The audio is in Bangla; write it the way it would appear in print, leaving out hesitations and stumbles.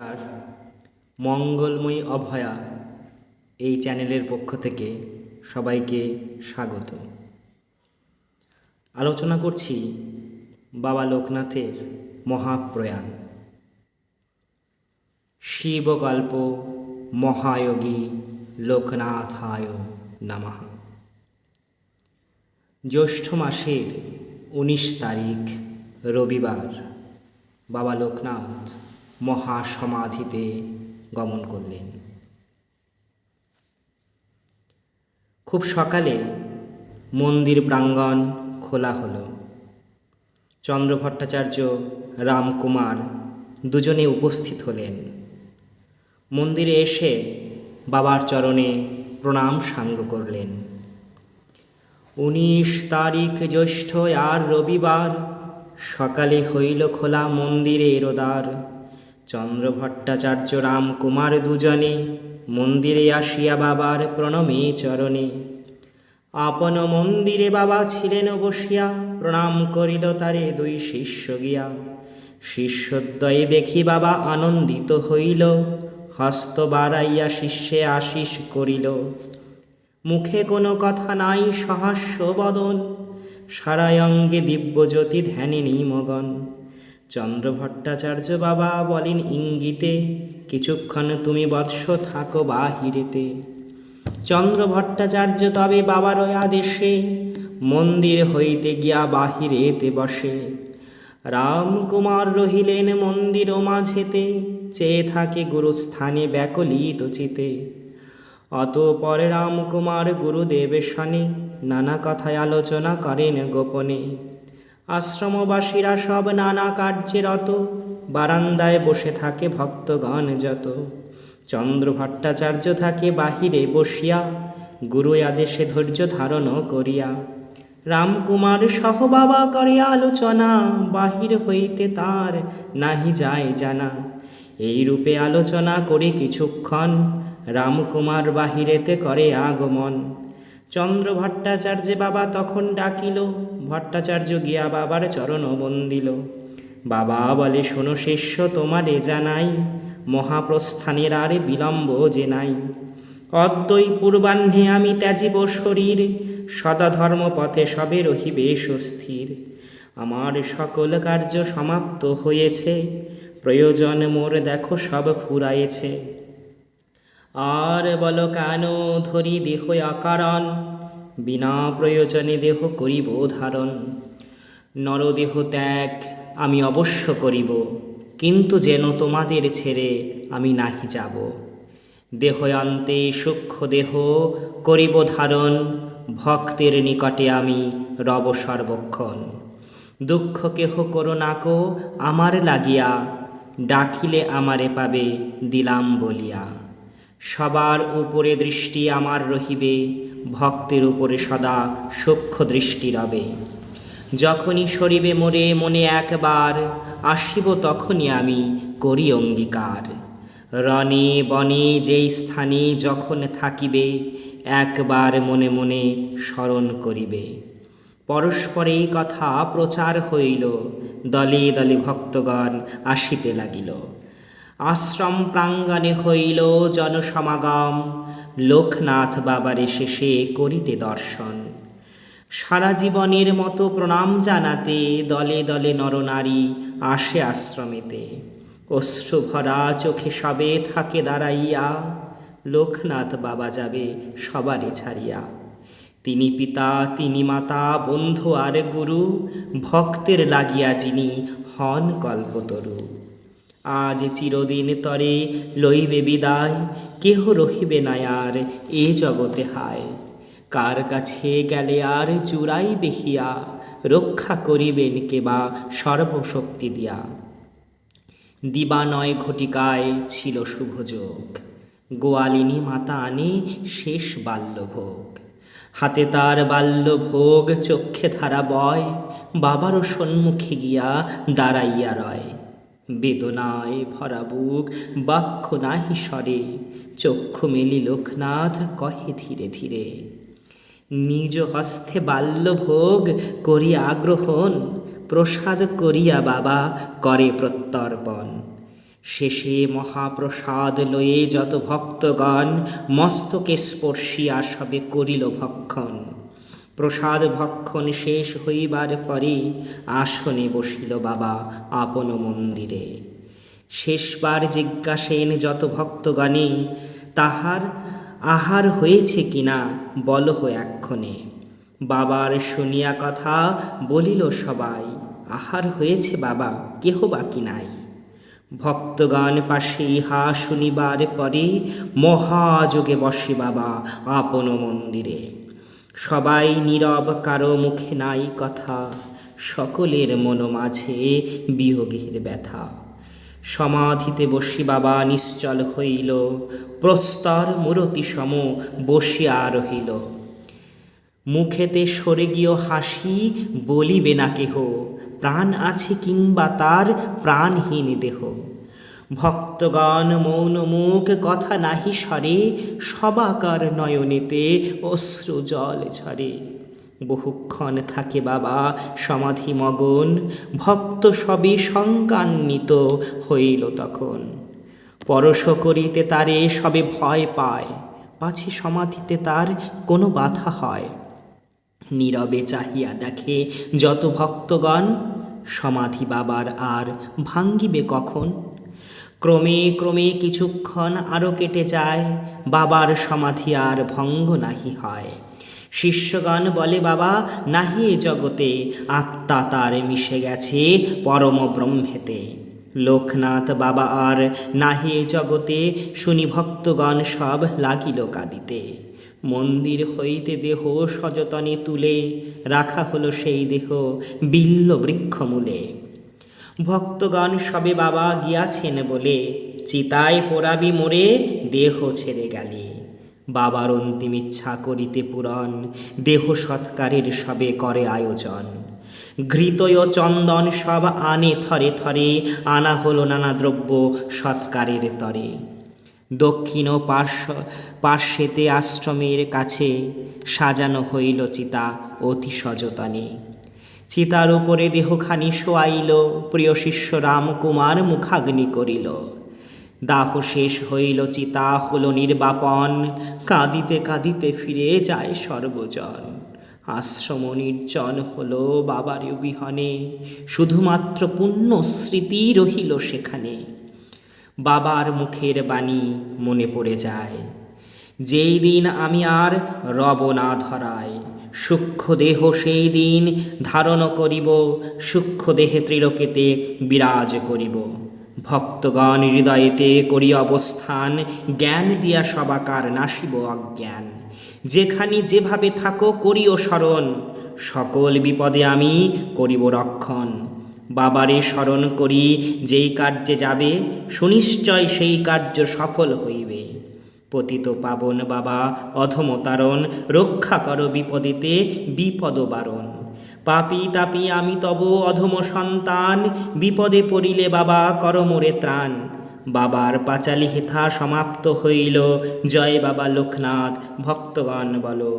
আর মঙ্গলময়ী অভয়া এই চ্যানেলের পক্ষ থেকে সবাইকে স্বাগত। আলোচনা করছি বাবা লোকনাথের মহাপ্রয়াণ। শিবকল্প মহায়োগী লোকনাথায় নমঃ। জ্যৈষ্ঠ মাসের 19 তারিখ রবিবার বাবা লোকনাথ মহাসমাধিতে গমন করলেন। খুব সকালে মন্দির প্রাঙ্গণ খোলা হলো। চন্দ্র ভট্টাচার্য, রামকুমার দুজনে উপস্থিত হলেন। মন্দিরে এসে বাবার চরণে প্রণাম সাঙ্গ করলেন। 19 তারিখ জ্যৈষ্ঠ আর রবিবার সকালে হইল খোলা মন্দিরের দ্বার। চন্দ্র ভট্টাচার্য, রামকুমার দুজনে মন্দিরে আসিয়া বাবার প্রণমে চরণে। আপন মন্দিরে বাবা ছিলেন বসিয়া, প্রণাম করিল তারে 2 শিষ্য গিয়া। শিষ্যদ্বয়ে দেখি বাবা আনন্দিত হইল, হস্ত বাড়াইয়া শিষ্যে আশীষ করিল। মুখে কোনো কথা নাই সহাস্য বদন, সারায় অঙ্গে দিব্যজ্যোতি ধ্যানে নিমগন। চন্দ্র ভট্টাচার্য বাবা বলেন ইঙ্গিতে, কিছুক্ষণ তুমি বৎস থাকো বাহিরেতে। চন্দ্র ভট্টাচার্য তবে বাবার আদেশে মন্দির হইতে গিয়া বাহিরেতে বসে। রামকুমার রহিলেন মন্দির মাঝেতে, চেয়ে থাকে গুরুস্থানে ব্যাকুলিত চিতে। অতঃপর রামকুমার গুরুদেবের সনে নানা কথায় আলোচনা করেন গোপনে। আশ্রমবাসীরা সব নানা কার্যে রত, বারান্দায় বসে থাকে ভক্তগণ যত। চন্দ্র ভট্টাচার্য থাকে বাহিরে বসিয়া, গুরু আদেশে ধৈর্য ধারণ করিয়া। রামকুমার সহ বাবা করে আলোচনা, বাহির হইতে তার নাহি যায় জানা। এই রূপে আলোচনা করে কিছুক্ষণ, রামকুমার বাহিরেতে করে আগমন। চন্দ্র ভট্টাচার্য বাবা তখন ডাকিল, ভট্টাচার্য গিয়া বাবার চরণ বন্দিল। বাবা বলে শোনো শিষ্য তোমারে জানাই, মহাপ্রস্থানের আর বিলম্ব যে নাই। অদ্বৈ পূর্বাহ্নে আমি ত্যাজিব শরীর, সদা ধর্মপথে সবে রহিবে সুস্থির। আমার সকল কার্য সমাপ্ত হয়েছে, প্রয়োজন মোর দেখো সব ফুরায়েছে। আর বল কেন ধরি দেহ আকারণ, বিনা প্রয়োজনে দেহ করিব ধারণ। নরদেহ ত্যাগ আমি অবশ্য করিব, কিন্তু যেন তোমাদের ছেড়ে আমি নাহি যাব। দেহয়ান্তে সূক্ষ্ম দেহ করিব ধারণ, ভক্তের নিকটে আমি রব সর্বক্ষণ। দুঃখ কেহ করো নাকো আমার লাগিয়া, ডাকিলে আমারে পাবে দিলাম বলিয়া। সবার উপরে দৃষ্টি আমার রহিবে, ভক্তের উপরে সদা সূক্ষ্ম দৃষ্টি রবে। যখনই সরিবে মোরে মনে একবার, আসিব তখনই আমি করি অঙ্গীকার। রণে বনে যেই স্থানে যখন থাকিবে, একবার মনে মনে স্মরণ করিবে। পরস্পরেই কথা প্রচার হইল, দলে দলে ভক্তগণ আসিতে লাগিল। আশ্রম প্রাঙ্গণে হইল জনসমাগম, লোকনাথ বাবার শেষে করিতে দর্শন। সারা জীবনের মতো প্রণাম জানাতে, দলে দলে নরনারী আসে আশ্রমেতে। অশ্রু ভরা চোখে সবে থাকে দাঁড়াইয়া, লোকনাথ বাবা যাবে সবারে ছাড়িয়া। তিনি পিতা, তিনি মাতা, বন্ধু আর গুরু, ভক্তের লাগিয়া যিনি হন কল্পতরু। আজ চিরদিন তরে লইবে বিদায়, কেহ রহিবে না আর এ জগতে হায়। কার কাছে গেলে আর জুড়াইবে হিয়া, রক্ষা করিবেন কেবা সর্বশক্তি দিয়া। দিবা নয় ঘটিকায় ছিল শুভযোগ, গোয়ালিনী মাতা আনে শেষ বাল্যভোগ। হাতে তার বাল্যভোগ চক্ষে ধারা বয়, বাবারও সম্মুখে গিয়া দাঁড়াইয়া রয়। বেদনায় ভরা বুক বাক্য নাহি সরে, চক্ষু মেলি লোকনাথ কহে ধীরে ধীরে। নিজ হস্তে বাল্যভোগ করিয়া গ্রহণ, প্রসাদ করিয়া বাবা করে প্রত্যর্পণ। শেষে মহাপ্রসাদ লয়ে যত ভক্তগণ মস্তকে স্পর্শিয়া সবে করিল ভক্ষণ। প্রসাদ ভক্ষণ শেষ হইবার পরে আসনে বসিল বাবা আপন মন্দিরে। শেষবার জিজ্ঞাসেন যত ভক্তগণে, তাহার আহার হয়েছে কিনা বলহ এক্ষণে। বাবার শুনিয়া কথা বলিল সবাই, আহার হয়েছে বাবা, কেহ বাকি নাই। ভক্তগণ পাশে ইহা শুনিবার পরে মহাযোগে বসে বাবা আপন মন্দিরে। সবাই নীরব, কারো মুখে নাই কথা, সকলের মন মাঝে বিয়োগের ব্যথা। সমাধিতে বসি বাবা নিশ্চল হইল, প্রস্তর মূরতি সম বসিয়া রহিল। মুখেতে স্বর্গীয় হাসি, বলিবে না কেহ, প্রাণ আছে কিংবা তার প্রাণহীন দেহ। ভক্তগণ মৌন মুখ, কথা নাহি সরে, সবাকার নয়নেতে অশ্রু জল ঝরে। বহুক্ষণ থাকে বাবা সমাধি মগন, ভক্ত সবে শঙ্কান্বিত হইল তখন। পরশ করিতে তারে সবে ভয় পায়, পাছে সমাধিতে তার কোনো বাধা হয়। নীরবে চাহিয়া দেখে যত ভক্তগণ, সমাধি বাবার আর ভাঙ্গিবে কখন। ক্রমে ক্রমে কিছুক্ষণ আরও কেটে যায়, বাবার সমাধি আর ভঙ্গ নাহি হয়। শিষ্যগণ বলে বাবা নাহি এ জগতে, আত্মা তার মিশে গেছে পরম ব্রহ্মেতে। লোকনাথ বাবা আর নাহি এ জগতে, শুনি ভক্তগণ সব লাগিল কাঁদিতে। মন্দির হইতে দেহ সযতনে তুলে, রাখা হলো সেই দেহ বিল্ল বৃক্ষমূলে। ভক্তগণ সবে বাবা গিয়াছেন বলে, চিতায় পোড়াবি মোরে দেহ ছেড়ে গেলে। বাবার অন্তিম ইচ্ছা করিতে পূরণ, দেহ সৎকারের সবে করে আয়োজন। ঘৃতয় চন্দন সব আনে থরে থরে, আনা হলো নানা দ্রব্য সৎকারের তরে। দক্ষিণ পার্শ্বেতে আশ্রমের কাছে, সাজানো হইল চিতা অতি সযতনে। চিতার উপরে দেহখানি শোয়াইল, প্রিয় শিষ্য রামকুমার মুখাগ্নি করিল। দাহ শেষ হইল, চিতা হলো নির্বাপন, কাঁদিতে কাঁদিতে ফিরে যায় সর্বজন। আশ্রম নির্জন হলো বাবার বিহনে, শুধুমাত্র পুণ্য স্মৃতি রহিল সেখানে। বাবার মুখের বাণী মনে পড়ে যায়, যেই দিন আমি আর রব না ধরায়, সূক্ষ্ম দেহ সেই দিন ধারণ করিব, সূক্ষ্ম দেহে ত্রিলোকেতে বিরাজ করিব। ভক্তগণ হৃদয়েতে করি অবস্থান, জ্ঞান দিয়া সবাকার নাশিব অজ্ঞান। যেখানে যেভাবে থাকো করিও স্মরণ, সকল বিপদে আমি করিব রক্ষণ। বাবারে স্মরণ করি যেই কার্যে যাবে, সুনিশ্চয় সেই কার্য সফল হইবে। পতিত পাবন বাবা অধমতারণ, রক্ষা কর বিপদেতে বিপদ বারণ। পাপী তাপী আমি তব অধম সন্তান, বিপদে পড়িলে বাবা কর মোরে ত্রাণ। বাবার পাঁচালী হেথা সমাপ্ত হইল, জয় বাবা লোকনাথ। ভক্তগণ বলো